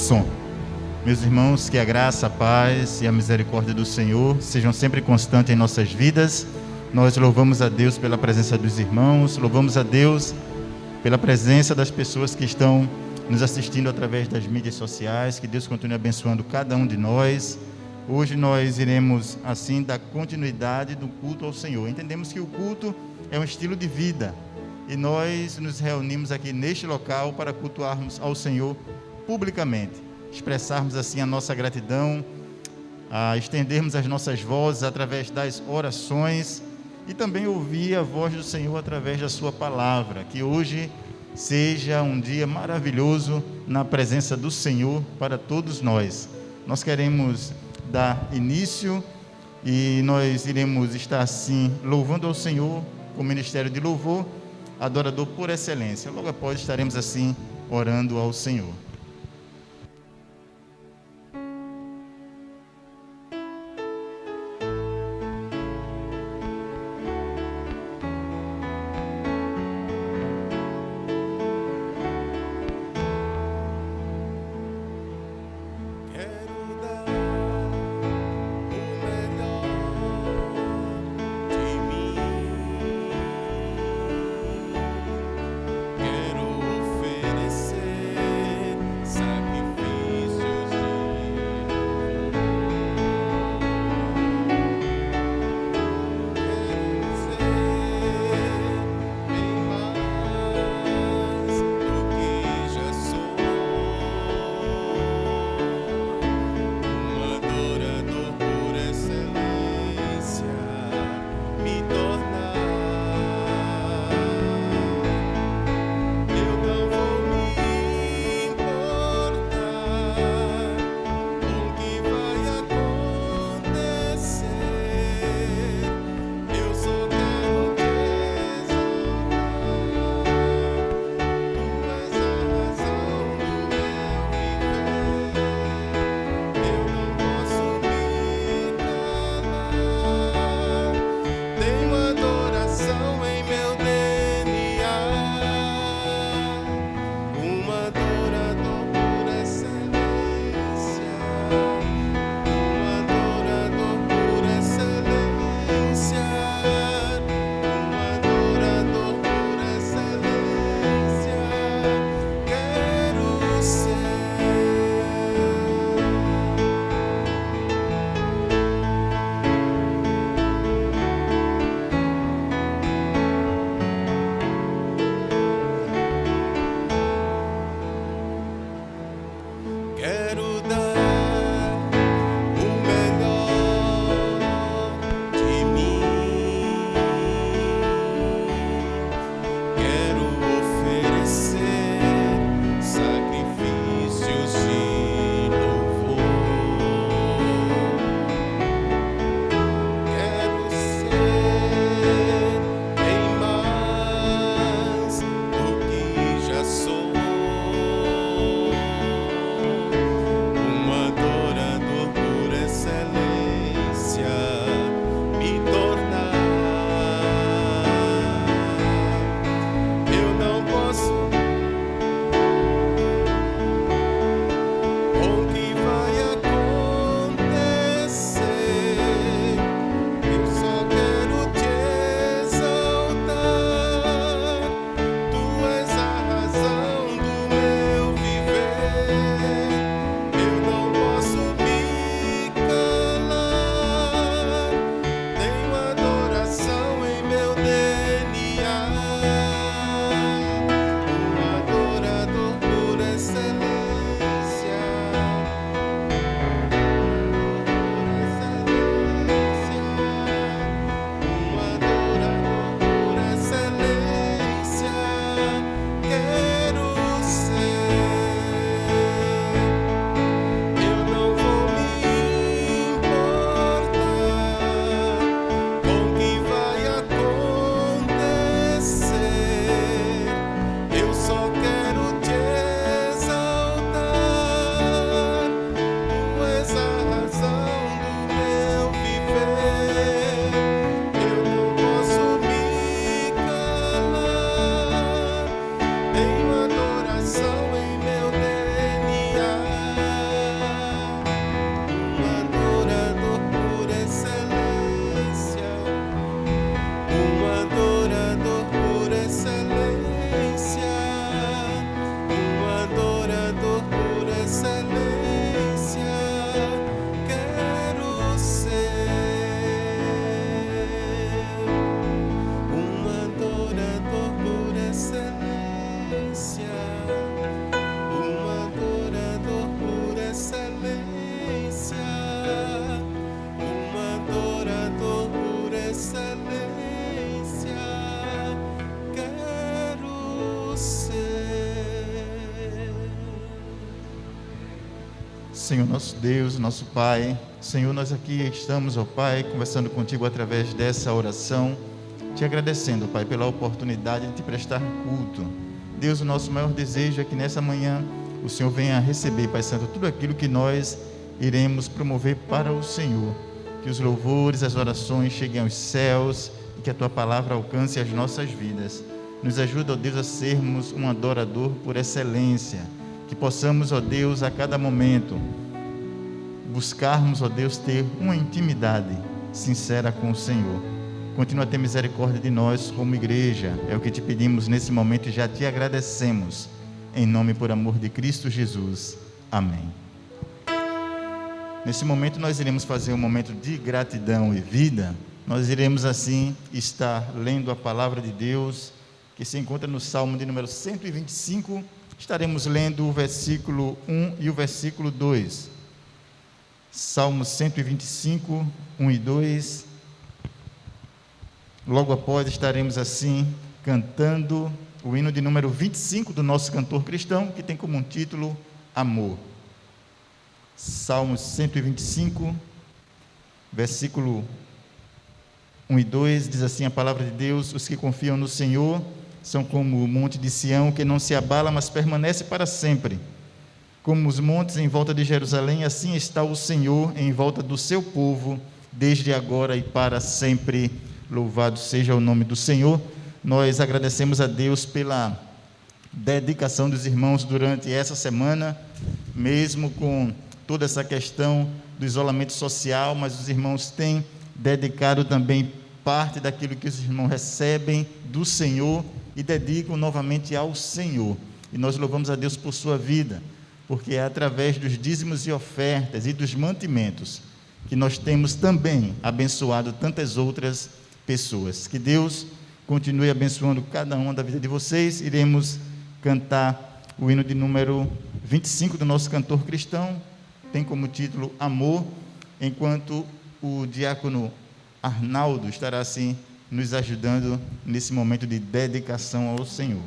som. Meus irmãos, que a graça, a paz e a misericórdia do Senhor sejam sempre constantes em nossas vidas. Nós louvamos a Deus pela presença dos irmãos, louvamos a Deus pela presença das pessoas que estão nos assistindo através das mídias sociais. Que Deus continue abençoando cada um de nós. Hoje nós iremos, assim, dar continuidade do culto ao Senhor. Entendemos que o culto é um estilo de vida e nós nos reunimos aqui neste local para cultuarmos ao Senhor publicamente, expressarmos assim a nossa gratidão, estendermos as nossas vozes através das orações e também ouvir a voz do Senhor através da sua palavra. Que hoje seja um dia maravilhoso na presença do Senhor para todos nós. Nós queremos dar início e nós iremos estar assim louvando ao Senhor com o ministério de louvor, adorador por excelência. Logo após estaremos assim orando ao Senhor. Quero oferecer Senhor nosso Deus, nosso Pai, Senhor, nós aqui estamos, ó Pai, conversando contigo através dessa oração, te agradecendo, Pai, pela oportunidade de te prestar culto. Deus, o nosso maior desejo é que nessa manhã o Senhor venha receber, Pai Santo, tudo aquilo que nós iremos promover para o Senhor. Que os louvores, as orações cheguem aos céus e que a Tua palavra alcance as nossas vidas. Nos ajuda, ó Deus, a sermos um adorador por excelência. Que possamos, ó Deus, a cada momento buscarmos, ó Deus, ter uma intimidade sincera com o Senhor. Continua a ter misericórdia de nós como igreja. É o que te pedimos nesse momento e já te agradecemos. Em nome e por amor de Cristo Jesus. Amém. Nesse momento nós iremos fazer um momento de gratidão e vida. Nós iremos assim estar lendo a palavra de Deus, que se encontra no Salmo de número 125. Estaremos lendo o versículo 1 e o versículo 2. Salmo 125, 1 e 2. Logo após estaremos assim cantando o hino de número 25 do nosso cantor cristão, que tem como título Amor. Salmo 125, versículo 1 e 2, diz assim a palavra de Deus: os que confiam no Senhor são como o monte de Sião, que não se abala, mas permanece para sempre. Como os montes em volta de Jerusalém, assim está o Senhor em volta do seu povo, desde agora e para sempre. Louvado seja o nome do Senhor. Nós agradecemos a Deus pela dedicação dos irmãos durante essa semana, mesmo com toda essa questão do isolamento social, mas os irmãos têm dedicado também parte daquilo que os irmãos recebem do Senhor e dedicam novamente ao Senhor. E nós louvamos a Deus por sua vida, porque é através dos dízimos e ofertas e dos mantimentos que nós temos também abençoado tantas outras pessoas. Que Deus continue abençoando cada uma da vida de vocês. Iremos cantar o hino de número 25 do nosso cantor cristão, tem como título Amor, enquanto o diácono Arnaldo estará assim nos ajudando nesse momento de dedicação ao Senhor.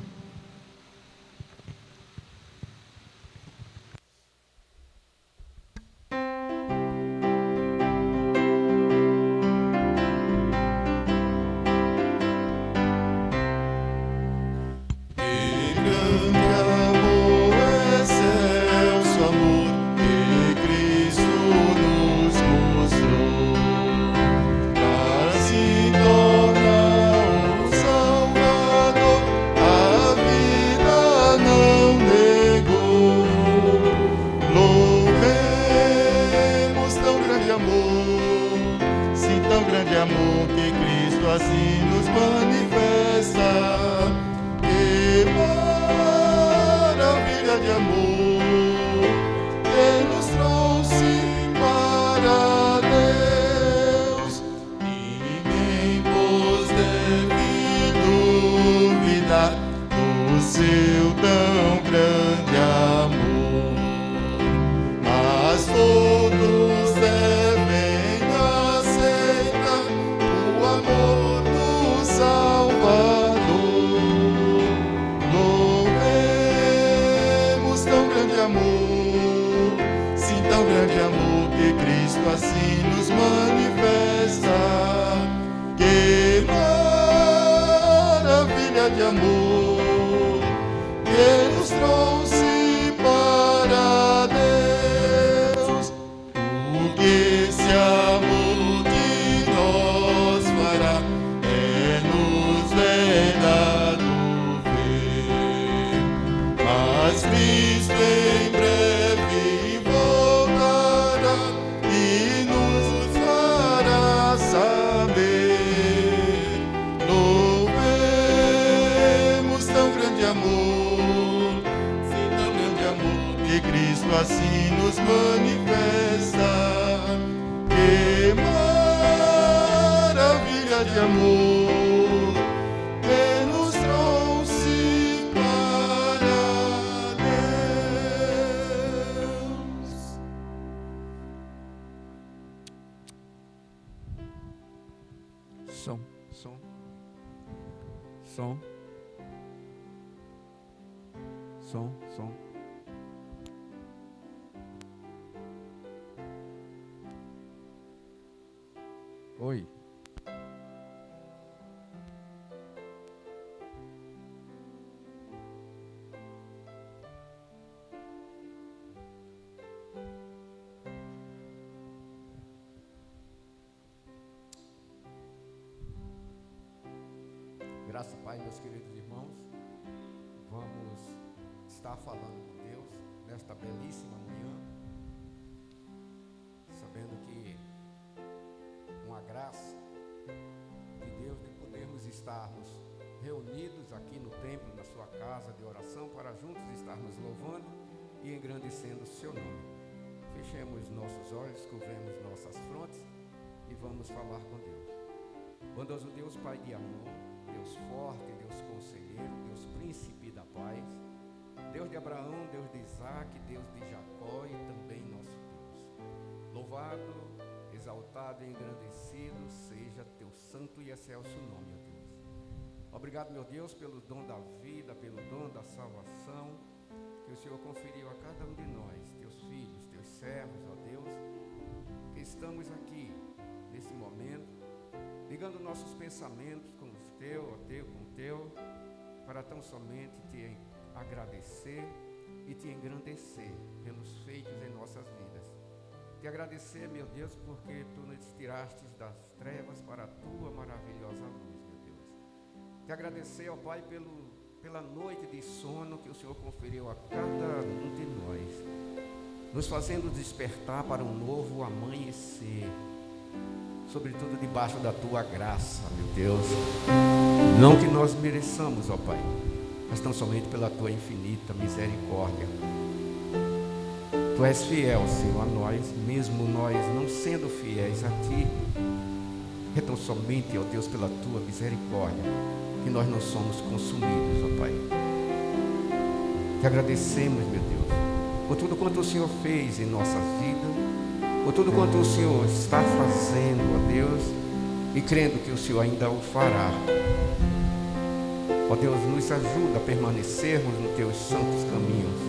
Som. Oi. Graça e paz, meus queridos irmãos. Vamos estar falando com Deus nesta belíssima manhã, sabendo que uma graça de Deus de podermos estarmos reunidos aqui no templo, na sua casa de oração, para juntos estarmos louvando e engrandecendo o seu nome. Fechemos nossos olhos, cobremos nossas frontes e vamos falar com Deus. Bondoso Deus, Pai de amor, Deus forte, Deus conselheiro, Deus príncipe da paz, Deus de Abraão, Deus de Isaac, Deus de Jacó e também nosso Deus. Louvado, exaltado e engrandecido seja teu santo e excelso nome, ó Deus. Obrigado, meu Deus, pelo dom da vida, pelo dom da salvação que o Senhor conferiu a cada um de nós, teus filhos, teus servos, ó Deus, que estamos aqui nesse momento, ligando nossos pensamentos com o teu, com o teu, para tão somente te agradecer e te engrandecer pelos feitos em nossas vidas. Te agradecer, meu Deus, porque tu nos tiraste das trevas para a tua maravilhosa luz, meu Deus. Te agradecer, ó Pai, pela noite de sono que o Senhor conferiu a cada um de nós, nos fazendo despertar para um novo amanhecer, sobretudo debaixo da tua graça, meu Deus. Não que nós mereçamos, ó Pai, mas tão somente pela tua infinita misericórdia. Tu és fiel, Senhor, a nós, mesmo nós não sendo fiéis a ti. É tão somente, ó Deus, pela tua misericórdia que nós não somos consumidos, ó Pai. Te agradecemos, meu Deus, por tudo quanto o Senhor fez em nossa vida, por tudo quanto o Senhor está fazendo, ó Deus, e crendo que o Senhor ainda o fará. Ó Deus, nos ajuda a permanecermos nos teus santos caminhos,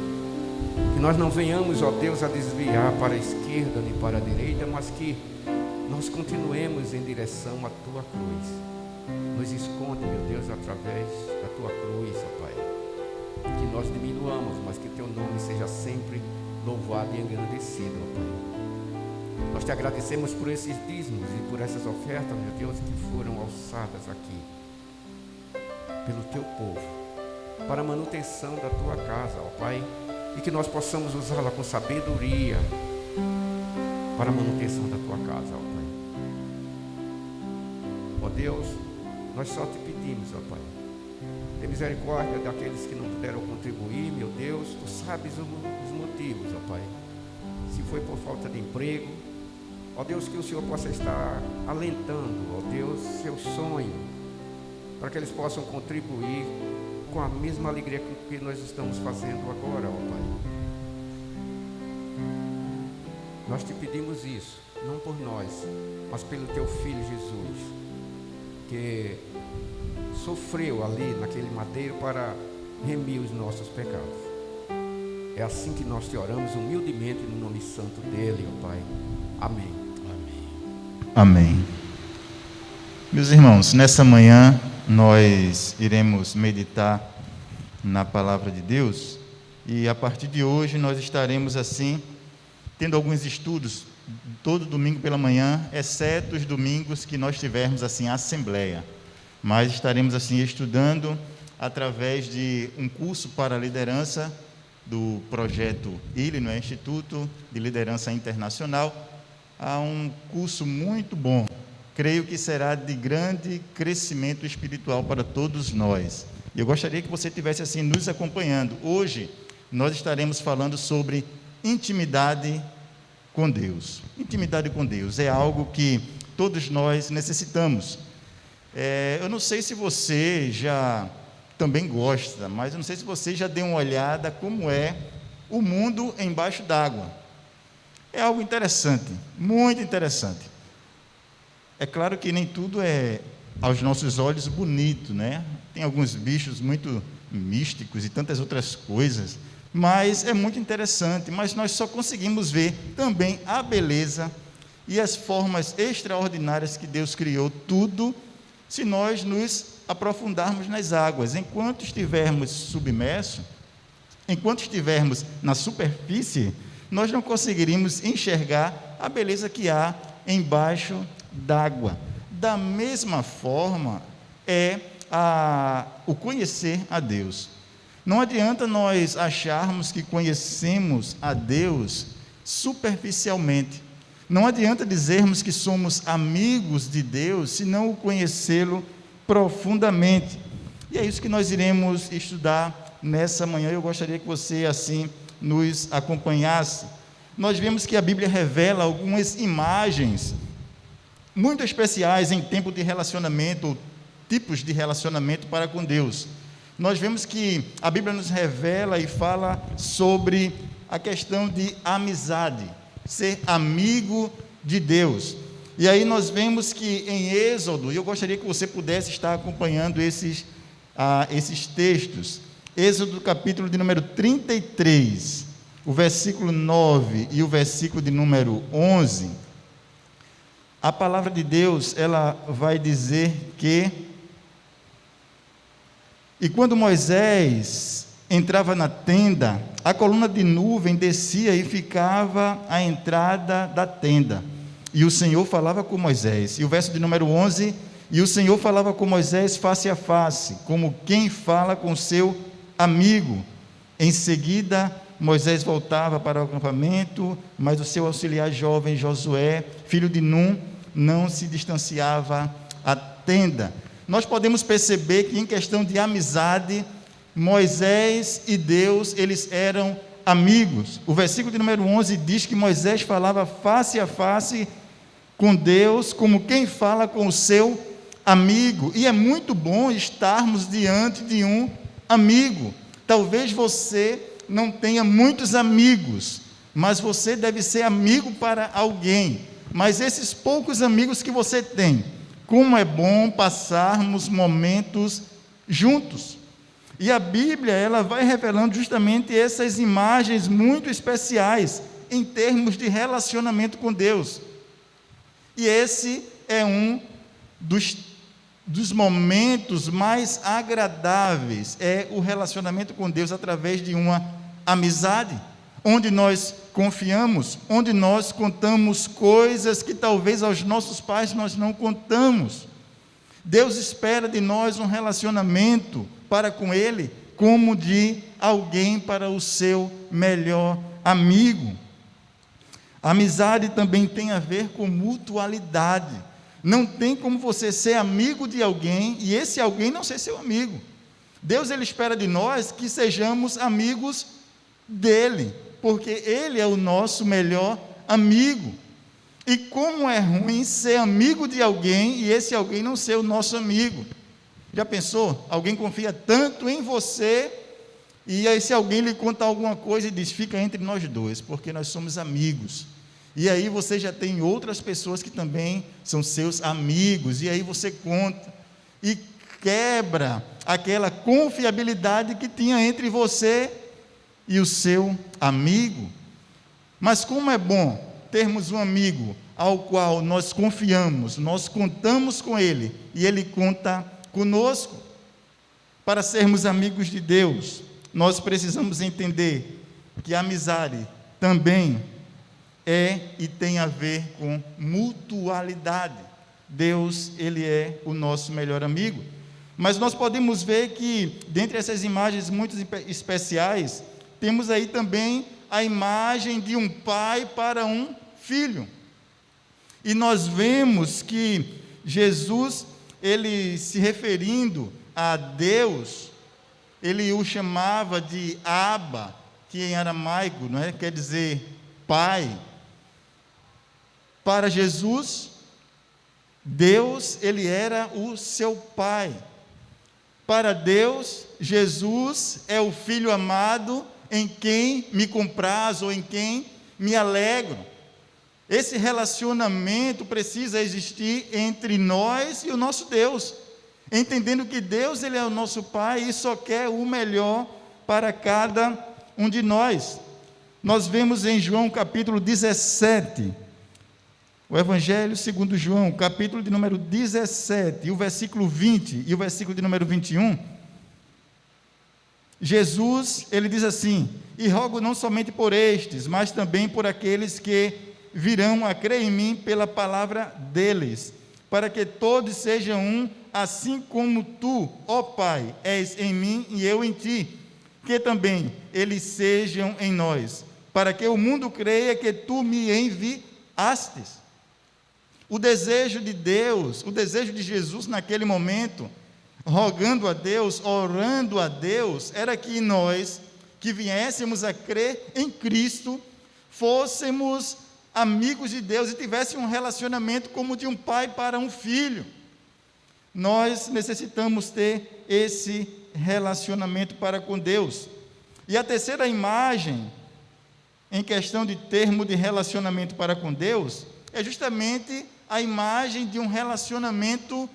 que nós não venhamos, ó Deus, a desviar para a esquerda nem para a direita, mas que nós continuemos em direção à tua cruz. Nos esconde, meu Deus, através da tua cruz, ó Pai, que nós diminuamos, mas que teu nome seja sempre louvado e engrandecido, ó Pai. Nós te agradecemos por esses dízimos e por essas ofertas, meu Deus, que foram alçadas aqui pelo teu povo, para a manutenção da tua casa, ó Pai, e que nós possamos usá-la com sabedoria para a manutenção da tua casa, ó Pai. Ó Deus, nós só te pedimos, ó Pai, tem misericórdia daqueles que não puderam contribuir, meu Deus, tu sabes os motivos, ó Pai. Se foi por falta de emprego, ó Deus, que o Senhor possa estar alentando, ó Deus, seu sonho, para que eles possam contribuir com a mesma alegria que nós estamos fazendo agora, ó Pai. Nós te pedimos isso, não por nós, mas pelo teu Filho Jesus, que sofreu ali naquele madeiro para remir os nossos pecados. É assim que nós te oramos humildemente no nome santo dele, ó Pai. Amém. Amém. Meus irmãos, nessa manhã nós iremos meditar na palavra de Deus e a partir de hoje nós estaremos assim, tendo alguns estudos todo domingo pela manhã, exceto os domingos que nós tivermos assim a assembleia, mas estaremos assim estudando através de um curso para liderança do projeto ILE, no Instituto de Liderança Internacional. Há um curso muito bom, creio que será de grande crescimento espiritual para todos nós. Eu gostaria que você estivesse assim nos acompanhando. Hoje nós estaremos falando sobre intimidade com Deus. Intimidade com Deus é algo que todos nós necessitamos. Eu não sei se você já também gosta, mas eu não sei se você já deu uma olhada como é o mundo embaixo d'água. É algo interessante, muito interessante. É claro que nem tudo é, aos nossos olhos, bonito, né? Tem alguns bichos muito místicos e tantas outras coisas, mas é muito interessante. Mas nós só conseguimos ver também a beleza e as formas extraordinárias que Deus criou tudo, se nós nos aprofundarmos nas águas. Enquanto estivermos submersos, enquanto estivermos na superfície, nós não conseguiríamos enxergar a beleza que há embaixo d'água. Da mesma forma é o conhecer a Deus. Não adianta nós acharmos que conhecemos a Deus superficialmente. Não adianta dizermos que somos amigos de Deus se não o conhecê-lo profundamente. E é isso que nós iremos estudar nessa manhã. Eu gostaria que você assim nos acompanhasse. Nós vemos que a Bíblia revela algumas imagens muito especiais em tempo de relacionamento, ou tipos de relacionamento para com Deus. Nós vemos que a Bíblia nos revela e fala sobre a questão de amizade, ser amigo de Deus. E aí nós vemos que em Êxodo, e eu gostaria que você pudesse estar acompanhando esses textos, Êxodo capítulo de número 33, o versículo 9 e o versículo de número 11, a palavra de Deus, ela vai dizer que: e quando Moisés entrava na tenda, a coluna de nuvem descia e ficava à entrada da tenda, e o Senhor falava com Moisés. E o verso de número 11, e o Senhor falava com Moisés face a face, como quem fala com seu amigo. Em seguida, Moisés voltava para o acampamento, mas o seu auxiliar jovem, Josué, filho de Num, não se distanciava à tenda. Nós podemos perceber que em questão de amizade, Moisés e Deus, eles eram amigos. O versículo de número 11 diz que Moisés falava face a face com Deus, como quem fala com o seu amigo. E é muito bom estarmos diante de um amigo. Talvez você não tenha muitos amigos, mas você deve ser amigo para alguém. Mas esses poucos amigos que você tem, como é bom passarmos momentos juntos. E a Bíblia, ela vai revelando justamente essas imagens muito especiais em termos de relacionamento com Deus. E esse é um dos momentos mais agradáveis, é o relacionamento com Deus através de uma amizade, onde nós confiamos, onde nós contamos coisas que talvez aos nossos pais nós não contamos. Deus espera de nós um relacionamento para com Ele, como de alguém para o seu melhor amigo. A amizade também tem a ver com mutualidade. Não tem como você ser amigo de alguém e esse alguém não ser seu amigo. Deus, Ele espera de nós que sejamos amigos dEle, porque Ele é o nosso melhor amigo. E como é ruim ser amigo de alguém e esse alguém não ser o nosso amigo. Já pensou? Alguém confia tanto em você e aí se alguém lhe conta alguma coisa e diz, fica entre nós dois, porque nós somos amigos. E aí você já tem outras pessoas que também são seus amigos, e aí você conta e quebra aquela confiabilidade que tinha entre você e o seu amigo. Mas como é bom termos um amigo ao qual nós confiamos, nós contamos com ele e ele conta conosco. Para sermos amigos de Deus, nós precisamos entender que a amizade também é e tem a ver com mutualidade. Deus, Ele é o nosso melhor amigo. Mas nós podemos ver que, dentre essas imagens muito especiais, temos aí também a imagem de um pai para um filho. E nós vemos que Jesus, ele se referindo a Deus, ele o chamava de Abba, que em aramaico, não é? Quer dizer pai. Para Jesus, Deus, ele era o seu pai. Para Deus, Jesus é o filho amado em quem me compraz ou em quem me alegro. Esse relacionamento precisa existir entre nós e o nosso Deus, entendendo que Deus, ele é o nosso pai e só quer o melhor para cada um de nós. Nós vemos em João capítulo 17, O Evangelho segundo João, capítulo de número 17, e o versículo 20 e o versículo de número 21, Jesus, ele diz assim: e rogo não somente por estes, mas também por aqueles que virão a crer em mim pela palavra deles, para que todos sejam um, assim como tu, ó Pai, és em mim e eu em ti, que também eles sejam em nós, para que o mundo creia que tu me enviastes. O desejo de Deus, o desejo de Jesus naquele momento, rogando a Deus, orando a Deus, era que nós, que viéssemos a crer em Cristo, fôssemos amigos de Deus e tivéssemos um relacionamento como de um pai para um filho. Nós necessitamos ter esse relacionamento para com Deus. E a terceira imagem, em questão de termo de relacionamento para com Deus, é justamente a imagem de um relacionamento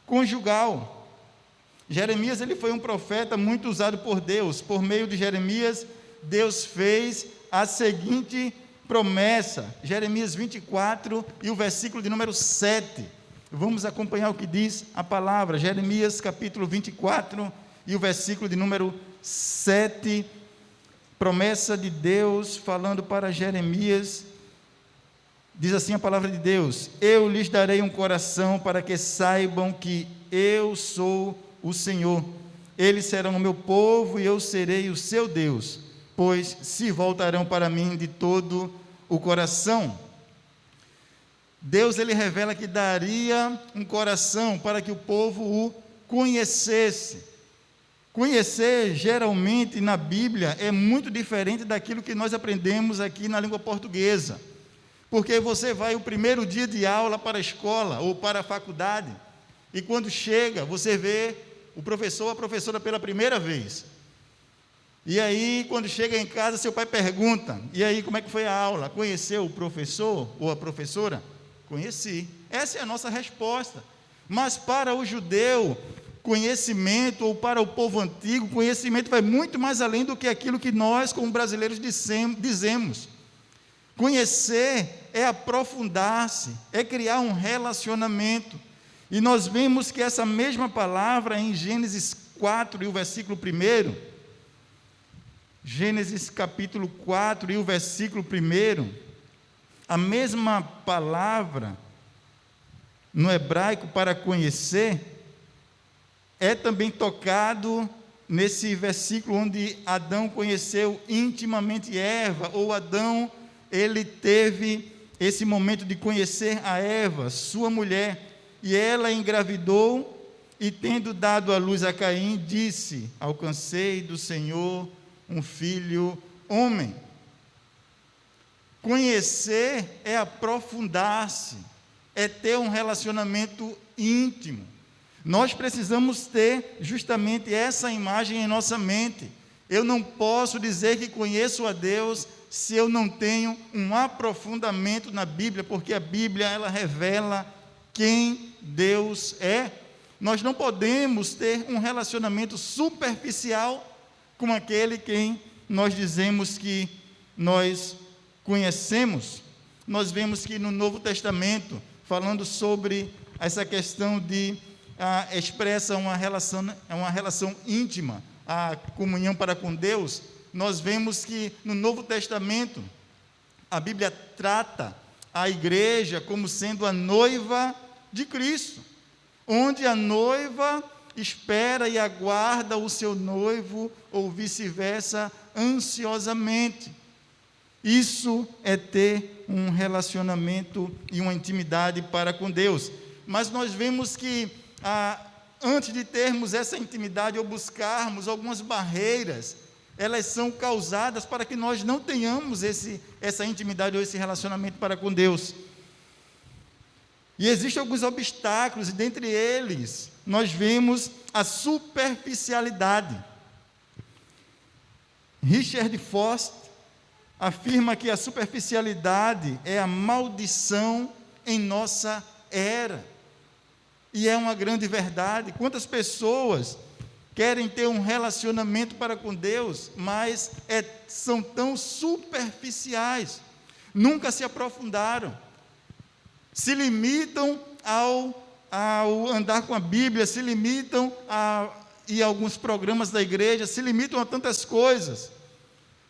conjugal. Jeremias, ele foi um profeta muito usado por Deus. Por meio de Jeremias, Deus fez a seguinte promessa, Jeremias 24 e o versículo de número 7. Vamos acompanhar o que diz a palavra, Jeremias capítulo 24 e o versículo de número 7, promessa de Deus falando para Jeremias. Diz assim a palavra de Deus: eu lhes darei um coração para que saibam que eu sou o Senhor. Eles serão o meu povo e eu serei o seu Deus, pois se voltarão para mim de todo o coração. Deus, ele revela que daria um coração para que o povo o conhecesse. Conhecer, geralmente, na Bíblia, é muito diferente daquilo que nós aprendemos aqui na língua portuguesa. Porque você vai o primeiro dia de aula para a escola ou para a faculdade, e quando chega, você vê o professor ou a professora pela primeira vez. E aí, quando chega em casa, seu pai pergunta: e aí, como é que foi a aula? Conheceu o professor ou a professora? Conheci. Essa é a nossa resposta. Mas para o judeu, conhecimento, ou para o povo antigo, conhecimento vai muito mais além do que aquilo que nós, como brasileiros, dizemos. Conhecer é aprofundar-se, é criar um relacionamento. E nós vemos que essa mesma palavra em Gênesis 4 e o versículo 1, Gênesis capítulo 4 e o versículo 1, a mesma palavra no hebraico para conhecer, é também tocado nesse versículo onde Adão conheceu intimamente Eva, ou Adão, ele teve esse momento de conhecer a Eva, sua mulher, e ela engravidou, e tendo dado à luz a Caim, disse: alcancei do Senhor um filho homem. Conhecer é aprofundar-se, é ter um relacionamento íntimo. Nós precisamos ter justamente essa imagem em nossa mente. Eu não posso dizer que conheço a Deus se eu não tenho um aprofundamento na Bíblia, porque a Bíblia, ela revela quem Deus é. Nós não podemos ter um relacionamento superficial com aquele quem nós dizemos que nós conhecemos. Nós vemos que no Novo Testamento, falando sobre essa questão de expressa uma relação íntima, a comunhão para com Deus, nós vemos que no Novo Testamento, a Bíblia trata a igreja como sendo a noiva de Cristo, onde a noiva espera e aguarda o seu noivo, ou vice-versa, ansiosamente. Isso é ter um relacionamento e uma intimidade para com Deus. Mas nós vemos que, antes de termos essa intimidade ou buscarmos algumas barreiras, elas são causadas para que nós não tenhamos essa intimidade ou esse relacionamento para com Deus. E existem alguns obstáculos, e dentre eles, nós vemos a superficialidade. Richard Foster afirma que a superficialidade é a maldição em nossa era. E é uma grande verdade. Quantas pessoas querem ter um relacionamento para com Deus, mas são tão superficiais, nunca se aprofundaram. se limitam ao andar com a Bíblia, se limitam a ir a alguns programas da igreja, se limitam a tantas coisas,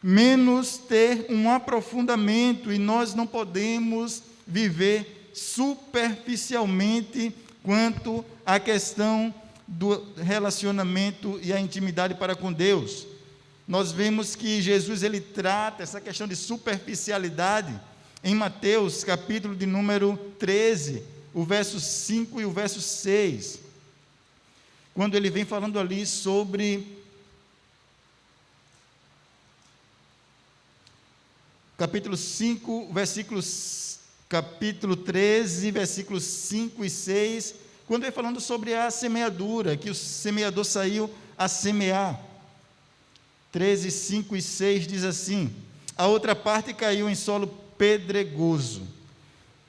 menos ter um aprofundamento, e nós não podemos viver superficialmente quanto à questão do relacionamento e a intimidade para com Deus. Nós vemos que Jesus ele trata essa questão de superficialidade em Mateus, capítulo de número 13, o verso 5 e o verso 6, quando ele vem falando ali sobre capítulo 13, versículos 5 e 6, quando ele falando sobre a semeadura, que o semeador saiu a semear. 13, 5 e 6 diz assim: a outra parte caiu em solo pedregoso,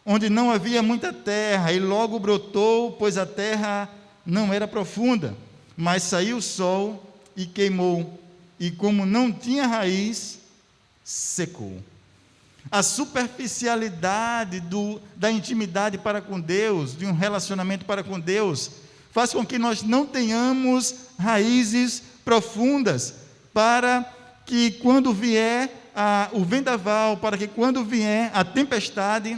onde não havia muita terra, e logo brotou, pois a terra não era profunda, mas saiu o sol e queimou, e como não tinha raiz, secou. A superficialidade da intimidade para com Deus, de um relacionamento para com Deus, faz com que nós não tenhamos raízes profundas, para que quando vier o vendaval, para que quando vier a tempestade,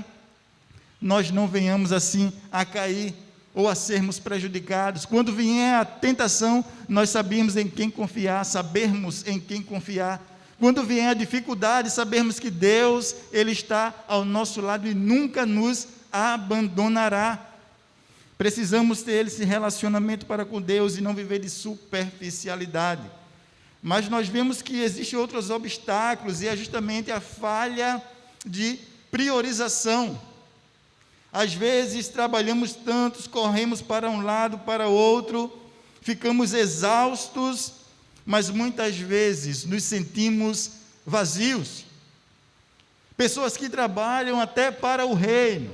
nós não venhamos assim a cair ou a sermos prejudicados. Quando vier a tentação, nós sabermos em quem confiar, Quando vier a dificuldade, sabermos que Deus, Ele está ao nosso lado e nunca nos abandonará. Precisamos ter esse relacionamento para com Deus e não viver de superficialidade. Mas nós vemos que existem outros obstáculos, e é justamente a falha de priorização. Às vezes trabalhamos tantos, corremos para um lado, para outro, ficamos exaustos, mas muitas vezes nos sentimos vazios. Pessoas que trabalham até para o reino,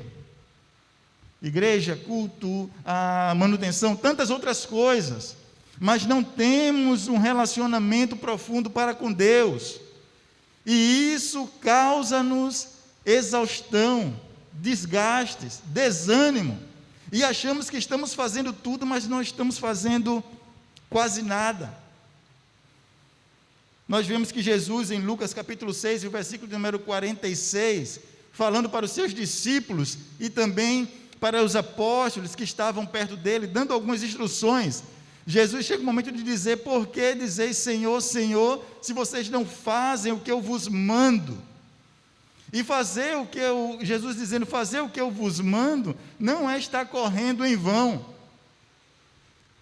igreja, culto, a manutenção, tantas outras coisas, mas não temos um relacionamento profundo para com Deus, e isso causa-nos exaustão, desgastes, desânimo, e achamos que estamos fazendo tudo, mas não estamos fazendo quase nada. Nós vemos que Jesus, em Lucas capítulo 6, o versículo número 46, falando para os seus discípulos e também para os apóstolos que estavam perto dele, dando algumas instruções, Jesus chega o momento de dizer: por que dizeis Senhor, Senhor, se vocês não fazem o que eu vos mando? E Jesus dizendo, fazer o que eu vos mando, não é estar correndo em vão.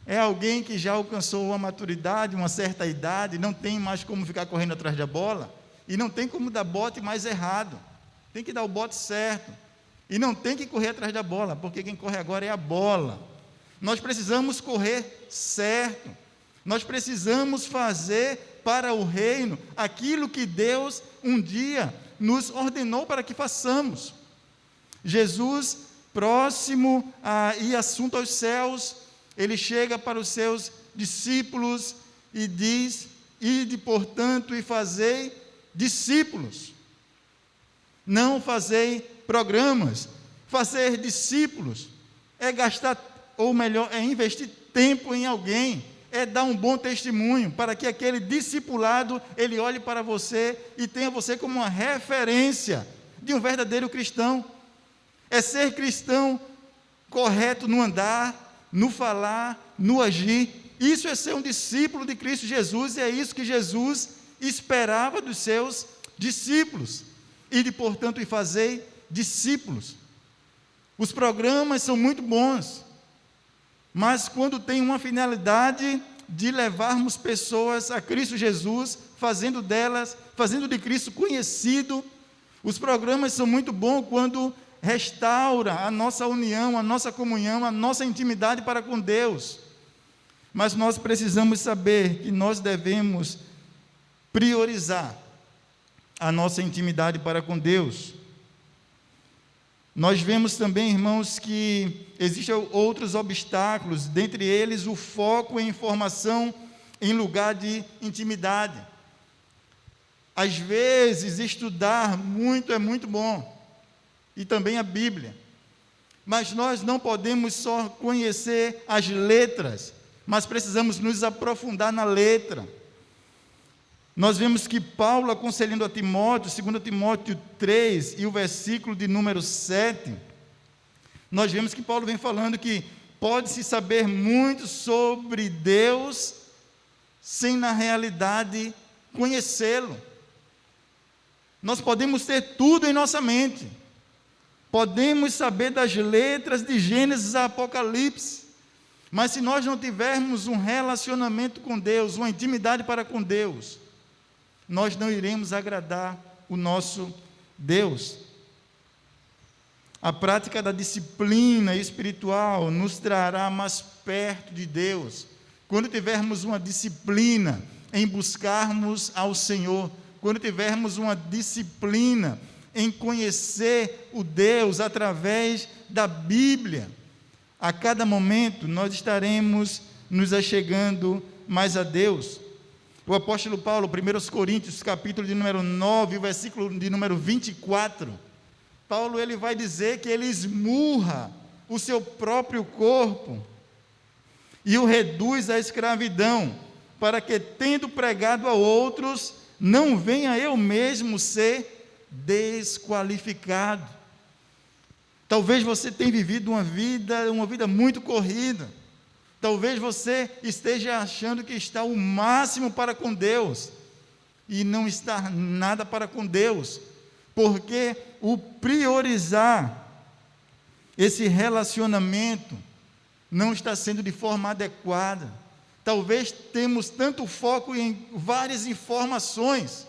É alguém que já alcançou uma maturidade, uma certa idade, não tem mais como ficar correndo atrás da bola, e não tem como dar bote mais errado, tem que dar o bote certo, e não tem que correr atrás da bola, porque quem corre agora é a bola. Nós precisamos correr certo, nós precisamos fazer para o reino aquilo que Deus um dia nos ordenou para que façamos. Jesus, próximo a ir assunto aos céus, ele chega para os seus discípulos e diz: ide, portanto, e fazei discípulos. Não fazei programas. Fazer discípulos é gastar, ou melhor, é investir tempo em alguém, é dar um bom testemunho, para que aquele discipulado, ele olhe para você e tenha você como uma referência de um verdadeiro cristão. É ser cristão correto no andar, no falar, no agir. Isso é ser um discípulo de Cristo Jesus, e é isso que Jesus esperava dos seus discípulos. Ide, portanto, e fazei discípulos. Os programas são muito bons, mas quando tem uma finalidade de levarmos pessoas a Cristo Jesus, fazendo de Cristo conhecido, os programas são muito bons quando restaura a nossa união, a nossa comunhão, a nossa intimidade para com Deus. Mas nós precisamos saber que nós devemos priorizar a nossa intimidade para com Deus. Nós vemos também, irmãos, que existem outros obstáculos, dentre eles o foco em informação em lugar de intimidade. Às vezes, estudar muito é muito bom, e também a Bíblia, Mas nós não podemos só conhecer as letras, mas precisamos nos aprofundar na letra. Nós vemos que Paulo, aconselhando a Timóteo, 2 Timóteo 3, e o versículo de número 7, nós vemos que Paulo vem falando que pode-se saber muito sobre Deus, sem na realidade conhecê-lo. Nós podemos ter tudo em nossa mente, podemos saber das letras de Gênesis a Apocalipse, mas se nós não tivermos um relacionamento com Deus, uma intimidade para com Deus, nós não iremos agradar o nosso Deus. A prática da disciplina espiritual nos trará mais perto de Deus. Quando tivermos uma disciplina em buscarmos ao Senhor, quando tivermos uma disciplina em conhecer o Deus através da Bíblia, a cada momento nós estaremos nos achegando mais a Deus. O apóstolo Paulo, 1 Coríntios, capítulo de número 9, versículo de número 24, Paulo ele vai dizer que ele esmurra o seu próprio corpo e o reduz à escravidão, para que, tendo pregado a outros, não venha eu mesmo ser desqualificado. Talvez você tenha vivido uma vida muito corrida. Talvez você esteja achando que está o máximo para com Deus e não está nada para com Deus, porque o priorizar esse relacionamento não está sendo de forma adequada. Talvez temos tanto foco em várias informações,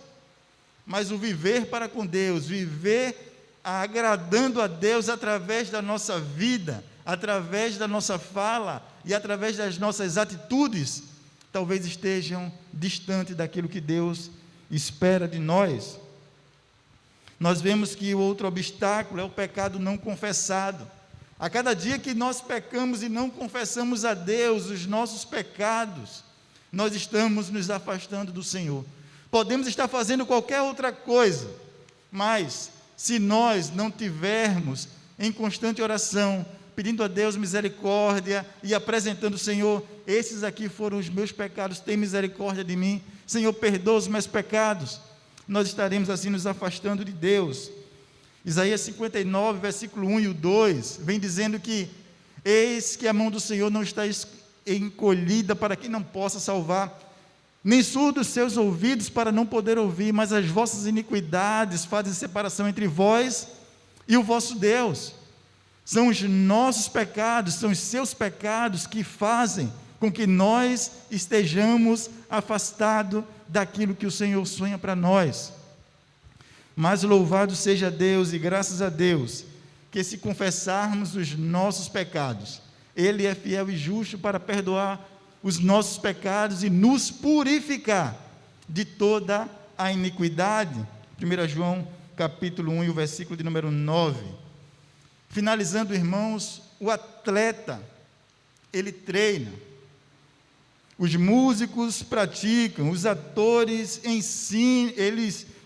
mas o viver para com Deus, viver agradando a Deus através da nossa vida, através da nossa fala e através das nossas atitudes, talvez estejam distante daquilo que Deus espera de nós. Nós vemos que o outro obstáculo é o pecado não confessado. A cada dia que nós pecamos e não confessamos a Deus os nossos pecados, nós estamos nos afastando do Senhor. Podemos estar fazendo qualquer outra coisa, mas se nós não tivermos em constante oração, pedindo a Deus misericórdia e apresentando: Senhor, esses aqui foram os meus pecados, tem misericórdia de mim, Senhor, perdoa os meus pecados, nós estaremos assim nos afastando de Deus. Isaías 59, versículo 1 e o 2, vem dizendo que: eis que a mão do Senhor não está encolhida para que não possa salvar, nem surdos seus ouvidos para não poder ouvir, mas as vossas iniquidades fazem separação entre vós e o vosso Deus. São os nossos pecados, são os seus pecados que fazem com que nós estejamos afastados daquilo que o Senhor sonha para nós. Mas louvado seja Deus e graças a Deus, que se confessarmos os nossos pecados, Ele é fiel e justo para perdoar os nossos pecados e nos purificar de toda a iniquidade. 1 João capítulo 1 e o versículo de número 9. Finalizando, irmãos, o atleta, ele treina, os músicos praticam, os atores ensinam,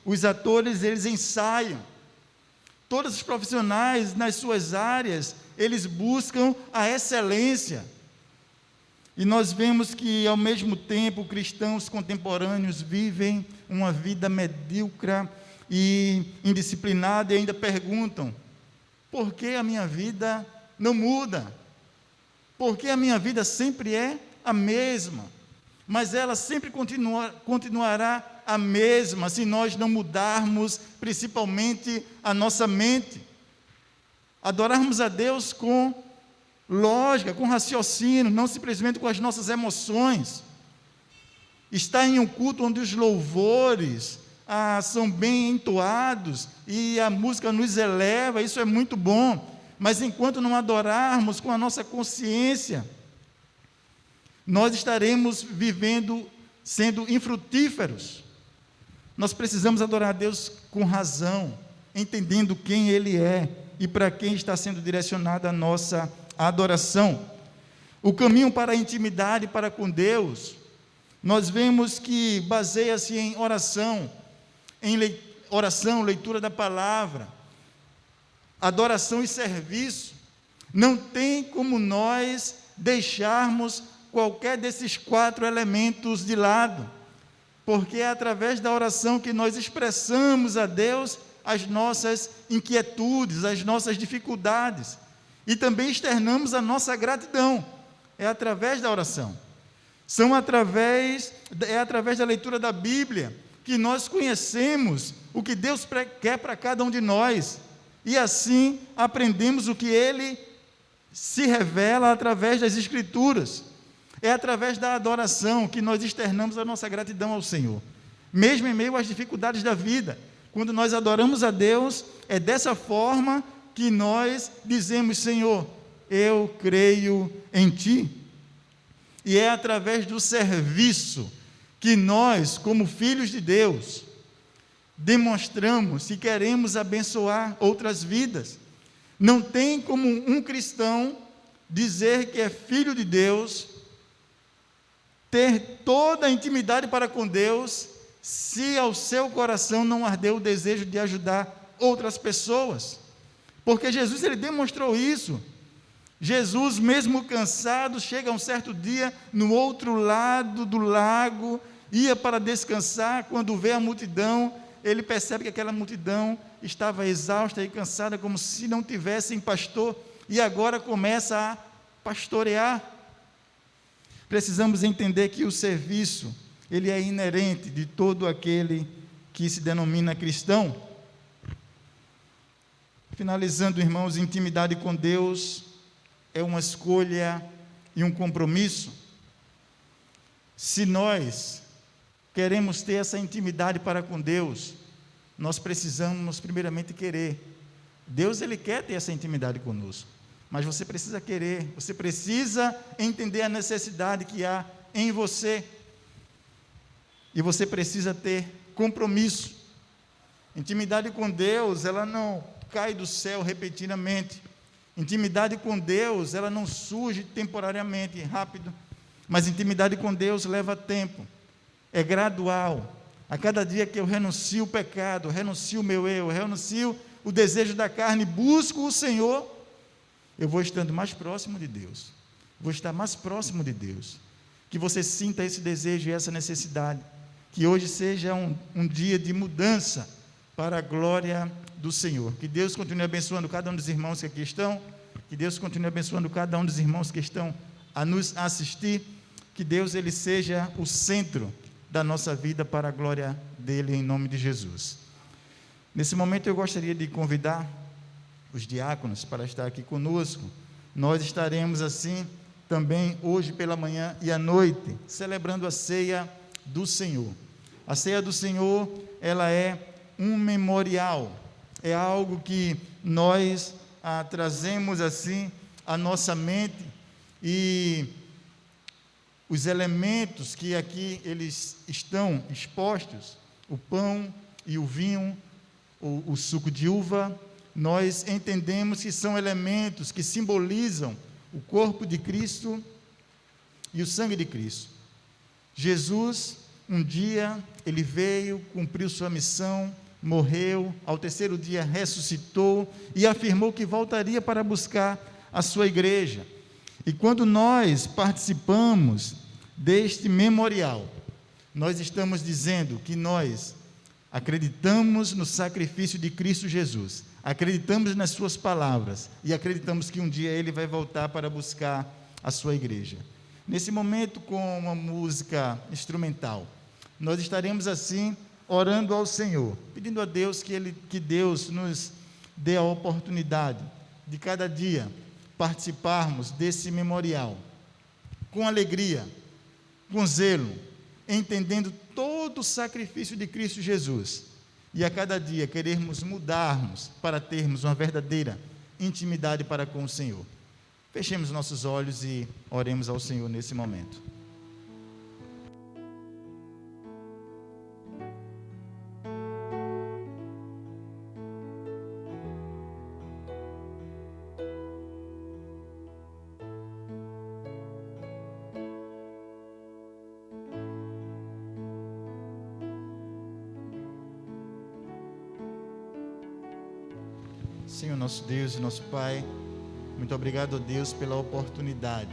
os atores ensaiam, todos os profissionais nas suas áreas, eles buscam a excelência. E nós vemos que, ao mesmo tempo, cristãos contemporâneos vivem uma vida medíocre e indisciplinada e ainda perguntam: por que a minha vida não muda? Por que a minha vida sempre é a mesma? Mas ela sempre continuará a mesma se nós não mudarmos principalmente a nossa mente, adorarmos a Deus com lógica, com raciocínio, não simplesmente com as nossas emoções. Estar em um culto onde os louvores são bem entoados e a música nos eleva, isso é muito bom, mas enquanto não adorarmos com a nossa consciência, nós estaremos vivendo, sendo infrutíferos. Nós precisamos adorar a Deus com razão, entendendo quem Ele é e para quem está sendo direcionada a nossa adoração. O caminho para a intimidade para com Deus, nós vemos que baseia-se em oração, leitura da palavra, adoração e serviço. Não tem como nós deixarmos qualquer desses 4 elementos de lado, porque é através da oração que nós expressamos a Deus as nossas inquietudes, as nossas dificuldades, e também externamos a nossa gratidão. É através da oração. É através da leitura da Bíblia que nós conhecemos o que Deus quer para cada um de nós, e assim aprendemos o que Ele se revela através das Escrituras. É através da adoração que nós externamos a nossa gratidão ao Senhor, mesmo em meio às dificuldades da vida. Quando nós adoramos a Deus, é dessa forma que nós dizemos: Senhor, eu creio em Ti. E é através do serviço que nós, como filhos de Deus, demonstramos que queremos abençoar outras vidas. Não tem como um cristão dizer que é filho de Deus, ter toda a intimidade para com Deus, se ao seu coração não ardeu o desejo de ajudar outras pessoas. Porque Jesus, ele demonstrou isso. Jesus, mesmo cansado, chega um certo dia no outro lado do lago, ia para descansar. Quando vê a multidão, ele percebe que aquela multidão estava exausta e cansada, como se não tivessem pastor, e agora começa a pastorear. Precisamos entender que o serviço, ele é inerente de todo aquele que se denomina cristão. Finalizando, irmãos, intimidade com Deus é uma escolha e um compromisso. Se nós queremos ter essa intimidade para com Deus, nós precisamos primeiramente querer. Deus, ele quer ter essa intimidade conosco, mas você precisa querer, você precisa entender a necessidade que há em você, e você precisa ter compromisso. Intimidade com Deus, ela não cai do céu repentinamente. Intimidade com Deus, ela não surge temporariamente, rápido, mas intimidade com Deus leva tempo, é gradual. A cada dia que eu renuncio o pecado, renuncio o meu eu, renuncio o desejo da carne, busco o Senhor, eu vou estando mais próximo de Deus, vou estar mais próximo de Deus. Que você sinta esse desejo e essa necessidade, que hoje seja um dia de mudança para a glória do Senhor. Que Deus continue abençoando cada um dos irmãos que aqui estão, que Deus continue abençoando cada um dos irmãos que estão a nos assistir, que Deus, ele seja o centro da nossa vida para a glória dele, em nome de Jesus. Nesse momento eu gostaria de convidar os diáconos para estar aqui conosco. Nós estaremos assim também hoje pela manhã e à noite, celebrando a ceia do Senhor. A ceia do Senhor, ela é um memorial, é algo que nós trazemos assim à nossa mente, e os elementos que aqui eles estão expostos, o pão e o vinho, o suco de uva, nós entendemos que são elementos que simbolizam o corpo de Cristo e o sangue de Cristo. Jesus, um dia, ele veio, cumpriu sua missão, morreu, ao terceiro dia ressuscitou e afirmou que voltaria para buscar a sua igreja. E quando nós participamos deste memorial, nós estamos dizendo que nós acreditamos no sacrifício de Cristo Jesus, acreditamos nas suas palavras e acreditamos que um dia ele vai voltar para buscar a sua igreja. Nesse momento, com uma música instrumental, nós estaremos assim orando ao Senhor, pedindo a Deus que Deus nos dê a oportunidade de cada dia participarmos desse memorial com alegria, com zelo, entendendo todo o sacrifício de Cristo Jesus, e a cada dia querermos mudarmos para termos uma verdadeira intimidade para com o Senhor. Fechemos nossos olhos e oremos ao Senhor nesse momento. Senhor, nosso Deus e nosso Pai, Muito obrigado, ó Deus, pela oportunidade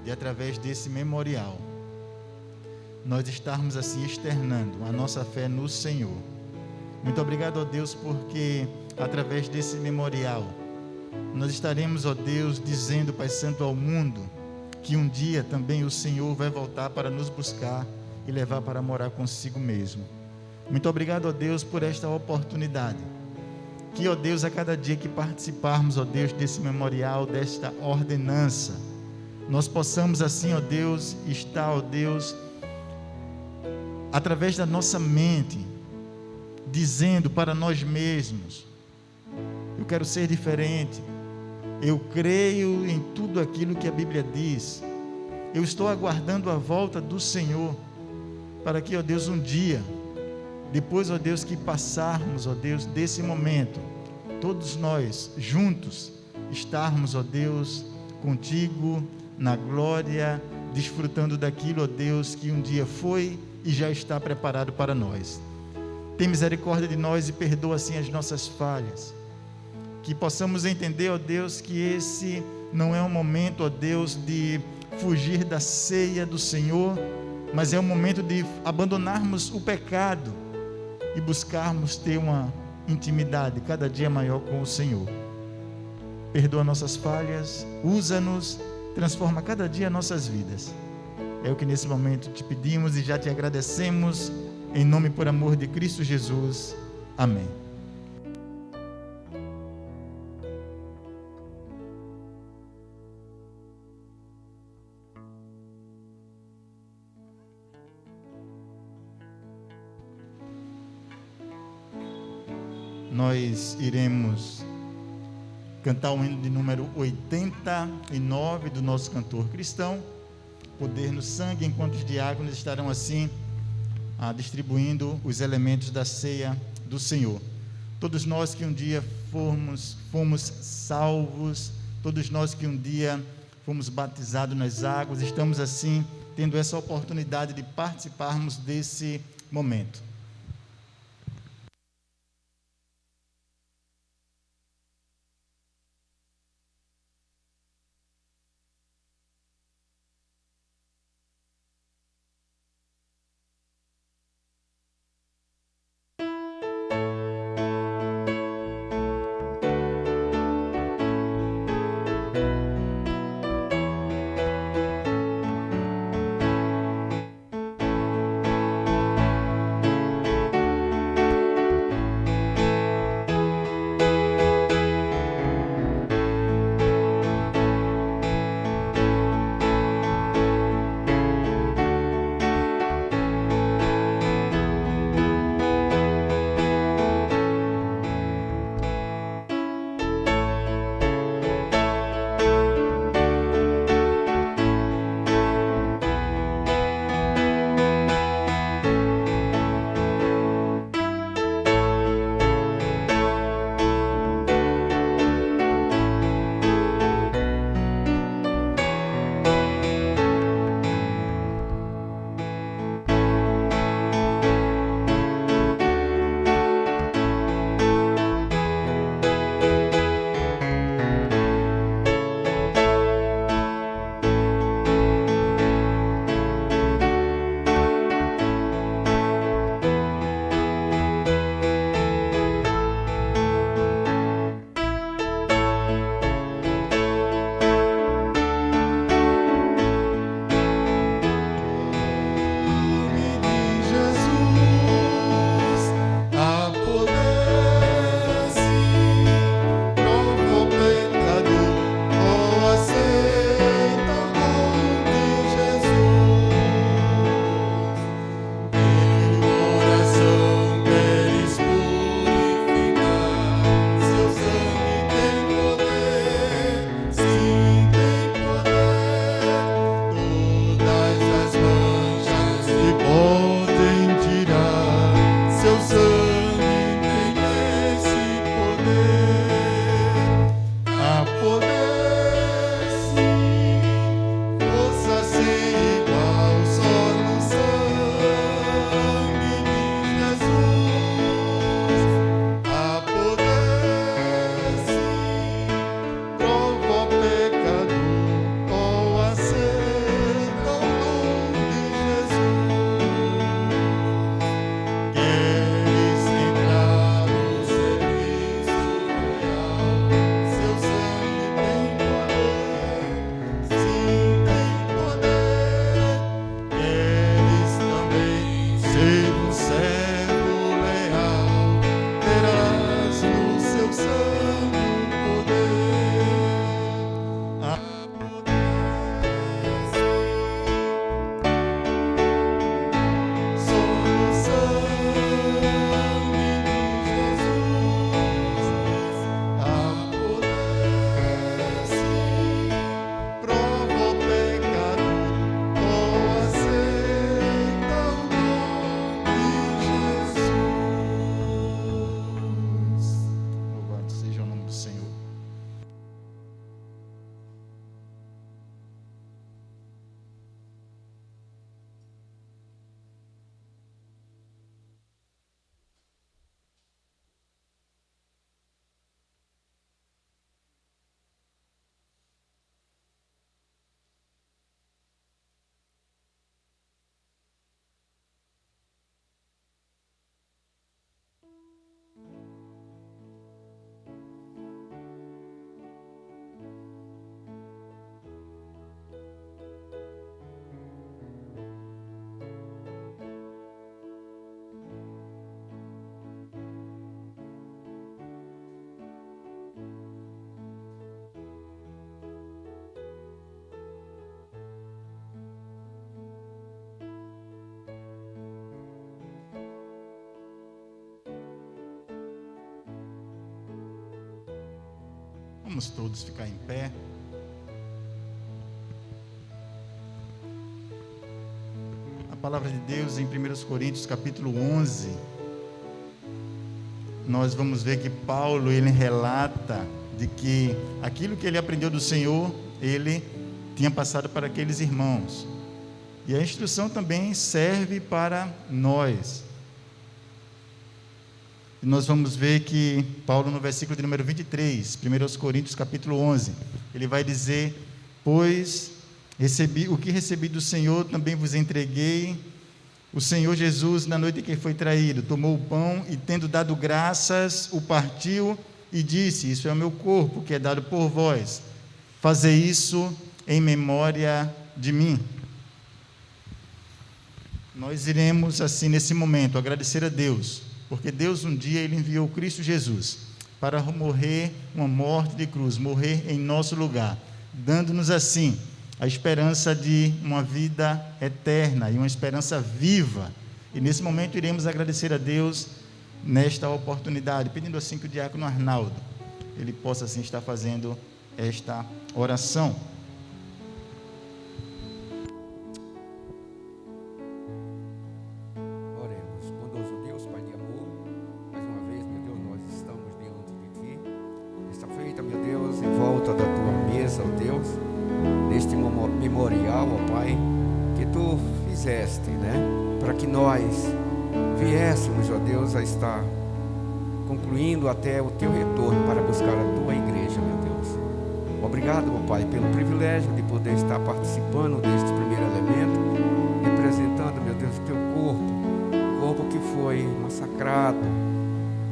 de, através desse memorial, nós estarmos assim externando a nossa fé no Senhor. Muito obrigado, ó Deus, porque através desse memorial nós estaremos, ó Deus, dizendo, Pai Santo, ao mundo que um dia também o Senhor vai voltar para nos buscar e levar para morar consigo mesmo. Muito obrigado, ó Deus, por esta oportunidade. Que, ó Deus, a cada dia que participarmos, ó Deus, desse memorial, desta ordenança, nós possamos assim, ó Deus, estar, ó Deus, através da nossa mente, dizendo para nós mesmos: eu quero ser diferente, eu creio em tudo aquilo que a Bíblia diz, eu estou aguardando a volta do Senhor, para que, ó Deus, um dia, depois, ó Deus, que passarmos, ó Deus, desse momento, todos nós juntos estarmos, ó Deus, contigo na glória, desfrutando daquilo, ó Deus, que um dia foi e já está preparado para nós. Tem misericórdia de nós e perdoa assim as nossas falhas. Que possamos entender, ó Deus, que esse não é um momento, ó Deus, de fugir da ceia do Senhor, mas é um momento de abandonarmos o pecado e buscarmos ter uma intimidade cada dia maior com o Senhor. Perdoa nossas falhas, usa-nos, transforma cada dia nossas vidas. É o que nesse momento te pedimos e já te agradecemos, em nome e por amor de Cristo Jesus. Amém. Nós iremos cantar o hino de número 89 do nosso cantor cristão, Poder no Sangue, enquanto os diáconos estarão assim distribuindo os elementos da ceia do Senhor. Todos nós que um dia fomos salvos, todos nós que um dia fomos batizados nas águas, estamos assim tendo essa oportunidade de participarmos desse momento. Vamos todos ficar em pé. A palavra de Deus em 1 Coríntios capítulo 11, nós vamos ver que Paulo, ele relata de que aquilo que ele aprendeu do Senhor, ele tinha passado para aqueles irmãos. E a instrução também serve para nós. E nós vamos ver que Paulo, no versículo de número 23, 1 Coríntios capítulo 11, ele vai dizer: pois o que recebi do Senhor também vos entreguei. O Senhor Jesus, na noite em que foi traído, tomou o pão e, tendo dado graças, o partiu e disse: isso é o meu corpo, que é dado por vós. Fazei isso em memória de mim. Nós iremos, assim, nesse momento, agradecer a Deus, porque Deus um dia ele enviou Cristo Jesus para morrer uma morte de cruz, morrer em nosso lugar, dando-nos assim a esperança de uma vida eterna e uma esperança viva. E nesse momento iremos agradecer a Deus nesta oportunidade, pedindo assim que o diácono Arnaldo ele possa assim estar fazendo esta oração. Memorial, ó Pai, que Tu fizeste, né? Para que nós viéssemos, ó Deus, a estar concluindo até o Teu retorno para buscar a Tua igreja, meu Deus. Obrigado, ó Pai, pelo privilégio de poder estar participando deste primeiro elemento, representando, meu Deus, o Teu corpo que foi massacrado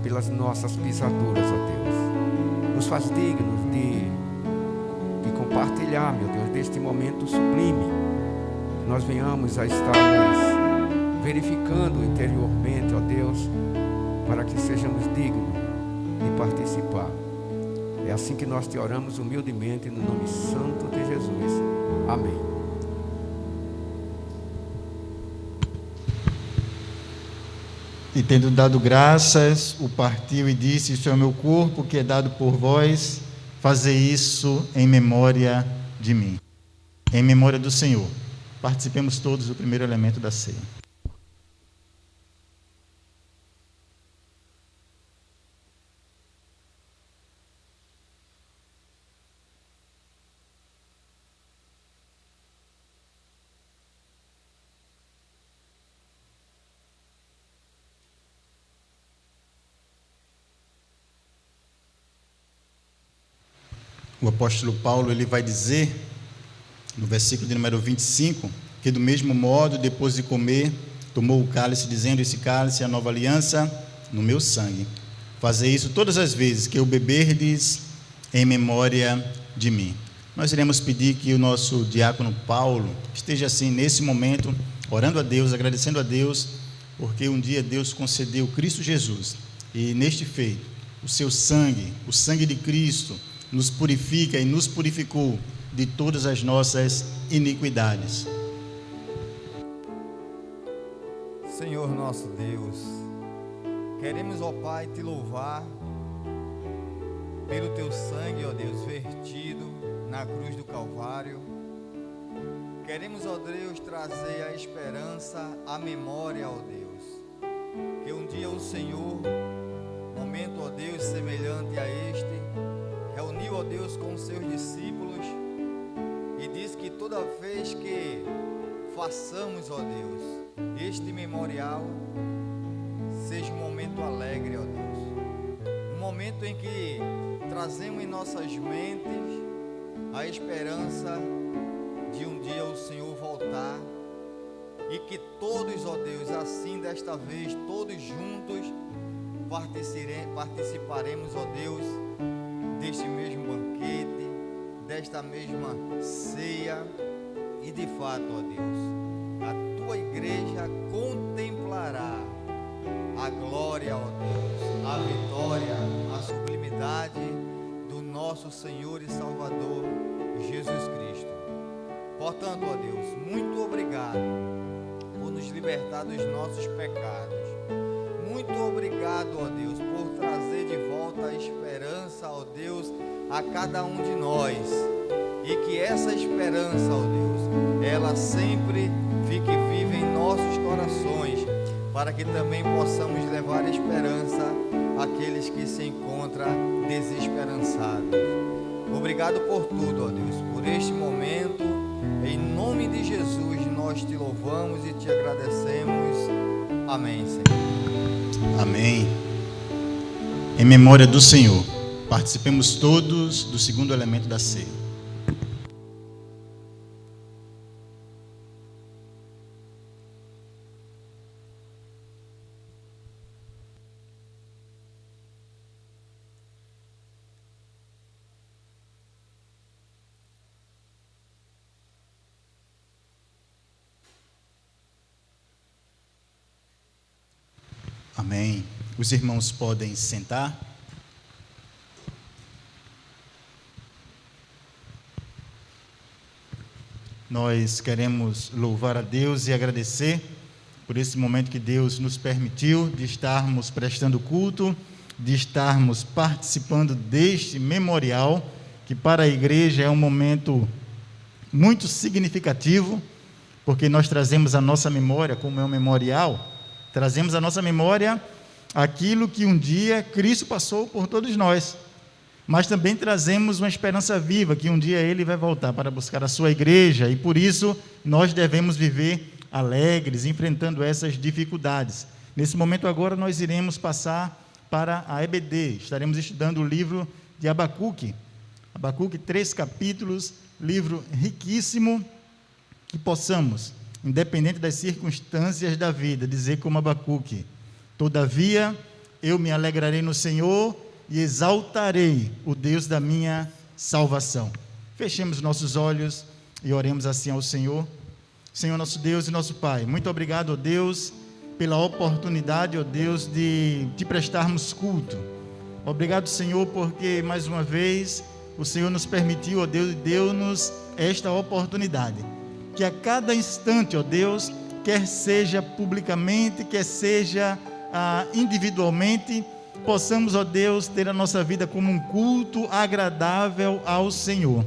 pelas nossas pisaduras, ó Deus. Nos faz dignos de compartilhar, meu Deus, deste momento sublime, que nós venhamos a estarmos verificando interiormente, ó Deus, para que sejamos dignos de participar. É assim que nós te oramos humildemente, no nome santo de Jesus. Amém. E tendo dado graças, o partiu e disse: isso é o meu corpo, que é dado por vós. Fazer isso em memória de mim, em memória do Senhor. Participemos todos do primeiro elemento da ceia. O apóstolo Paulo ele vai dizer, no versículo de número 25, que do mesmo modo, depois de comer, tomou o cálice, dizendo: esse cálice é a nova aliança no meu sangue. Fazer isso todas as vezes que eu beberdes em memória de mim. Nós iremos pedir que o nosso diácono Paulo esteja assim, nesse momento, orando a Deus, agradecendo a Deus, porque um dia Deus concedeu Cristo Jesus, e neste feito, o seu sangue, o sangue de Cristo, nos purifica e nos purificou de todas as nossas iniquidades. Senhor nosso Deus, queremos, ó Pai, te louvar pelo teu sangue, ó Deus, vertido na cruz do Calvário. Queremos, ó Deus, trazer a esperança, a memória, ó Deus, que um dia o Senhor, momento, ó Deus, semelhante a este, reuniu, ó Deus, com os seus discípulos e diz que toda vez que façamos, ó Deus, este memorial, seja um momento alegre, ó Deus, um momento em que trazemos em nossas mentes a esperança de um dia o Senhor voltar e que todos, ó Deus, assim desta vez, todos juntos participaremos, ó Deus, deste mesmo banquete, desta mesma ceia, e de fato, ó Deus, a tua igreja contemplará a glória, ó Deus, a vitória, a sublimidade do nosso Senhor e Salvador Jesus Cristo. Portanto, ó Deus, muito obrigado por nos libertar dos nossos pecados. Muito obrigado, ó Deus, por trazer de volta a esperança, ó Deus, a cada um de nós. E que essa esperança, ó Deus, ela sempre fique viva em nossos corações, para que também possamos levar esperança àqueles que se encontram desesperançados. Obrigado por tudo, ó Deus, por este momento. Em nome de Jesus, nós te louvamos e te agradecemos. Amém, Senhor. Amém. Em memória do Senhor, participemos todos do segundo elemento da ceia. Amém. Os irmãos podem sentar. Nós queremos louvar a Deus e agradecer por esse momento que Deus nos permitiu de estarmos prestando culto, de estarmos participando deste memorial, que para a igreja é um momento muito significativo, porque nós trazemos a nossa memória, como é um memorial, trazemos a nossa memória aquilo que um dia Cristo passou por todos nós, mas também trazemos uma esperança viva, que um dia Ele vai voltar para buscar a sua igreja, e por isso nós devemos viver alegres, enfrentando essas dificuldades. Nesse momento agora nós iremos passar para a EBD, estaremos estudando o livro de Abacuque, 3 capítulos, livro riquíssimo, que possamos, independente das circunstâncias da vida, dizer como Abacuque: todavia eu me alegrarei no Senhor e exaltarei o Deus da minha salvação. Fechemos nossos olhos e oremos assim ao Senhor. Senhor nosso Deus e nosso Pai, muito obrigado, ó Deus, pela oportunidade, ó Deus, de te prestarmos culto. Obrigado, Senhor, porque mais uma vez o Senhor nos permitiu, ó Deus, e deu-nos esta oportunidade. Que a cada instante, ó Deus, quer seja publicamente, quer seja individualmente, possamos, ó Deus, ter a nossa vida como um culto agradável ao Senhor.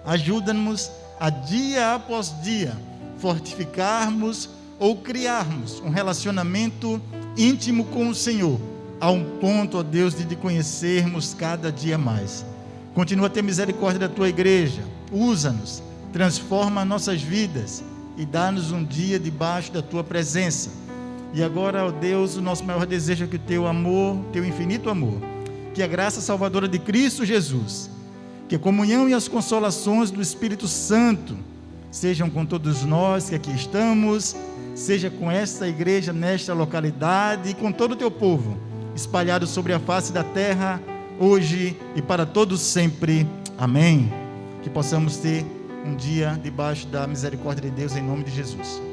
Ajuda-nos a dia após dia fortificarmos ou criarmos um relacionamento íntimo com o Senhor, a um ponto, ó Deus, de te conhecermos cada dia mais. Continua a ter misericórdia da tua igreja, usa-nos, transforma nossas vidas e dá-nos um dia debaixo da tua presença. E agora, ó Deus, o nosso maior desejo é que o teu amor, teu infinito amor, que a graça salvadora de Cristo Jesus, que a comunhão e as consolações do Espírito Santo sejam com todos nós que aqui estamos, seja com esta igreja nesta localidade e com todo o teu povo espalhado sobre a face da terra, hoje e para todos sempre. Amém. Que possamos ter um dia debaixo da misericórdia de Deus, em nome de Jesus.